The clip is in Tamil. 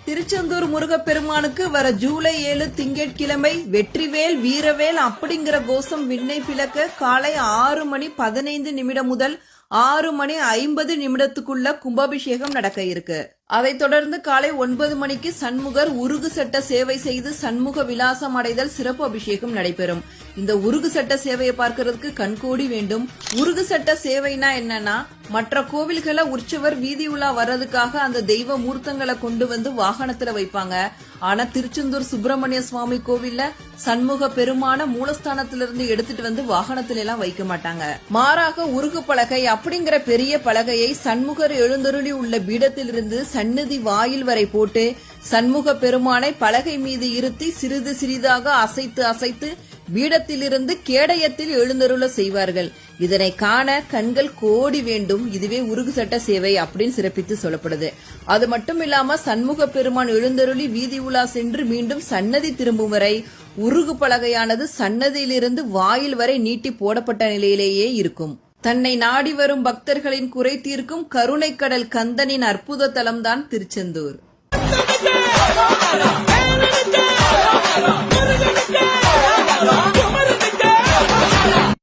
திருச்செந்தூர் முருகப்பெருமானுக்கு வர ஜூலை 7 திங்கட்கிழமை வெற்றிவேல் வீரவேல் அப்படிங்கிற கோஷம் விண்ணை பிளக்க காலை 6:15 முதல் 6:50 கும்பாபிஷேகம் நடக்க இருக்கு. அதைத் தொடர்ந்து காலை 9 மணிக்கு சண்முகர் உருகு சட்ட சேவை செய்து சண்முக விலாசம் அடைதல் சிறப்பு அபிஷேகம் நடைபெறும். இந்த உருகு சட்ட சேவையை பார்க்கறதுக்கு கண்கோடி வேண்டும். உருகு சட்ட சேவைனா என்னன்னா, மற்ற கோவில்களை உற்சவர் வீதி உலா வர்றதுக்காக அந்த தெய்வ மூர்த்தங்களை கொண்டு வந்து வாகனத்துல வைப்பாங்க. ஆனா திருச்செந்தூர் சுப்பிரமணிய சுவாமி கோவில்ல சண்முக பெருமான மூலஸ்தானத்திலிருந்து எடுத்துட்டு வந்து வாகனத்துல எல்லாம் வைக்க மாட்டாங்க. மாறாக உருகு பலகை அப்படிங்கிற பெரிய பலகையை சண்முகர் எழுந்தருளி உள்ள பீடத்திலிருந்து சந்நிதி வாயில் வரை போட்டு சண்முக பெருமானை பலகை மீது இருத்தி சிறிது சிறிதாக அசைத்து அசைத்து பீடத்திலிருந்து கேடயத்தில் எழுந்தருள செய்வார்கள். இதனை காண கண்கள் கோடி வேண்டும். இதுவே உருகு சட்ட சேவை அப்படின்னு சிறப்பித்து சொல்லப்படுது. அது மட்டும் இல்லாம சண்முக பெருமான் எழுந்தருளி வீதி உலா சென்று மீண்டும் சன்னதி திரும்பும் வரை உருகு பலகையானது சன்னதியிலிருந்து வாயில் வரை நீட்டி போடப்பட்ட நிலையிலேயே இருக்கும். தன்னை நாடி வரும் பக்தர்களின் குறை தீர்க்கும் கருணை கடல் கந்தனின் அற்புத தலம்தான் திருச்செந்தூர்.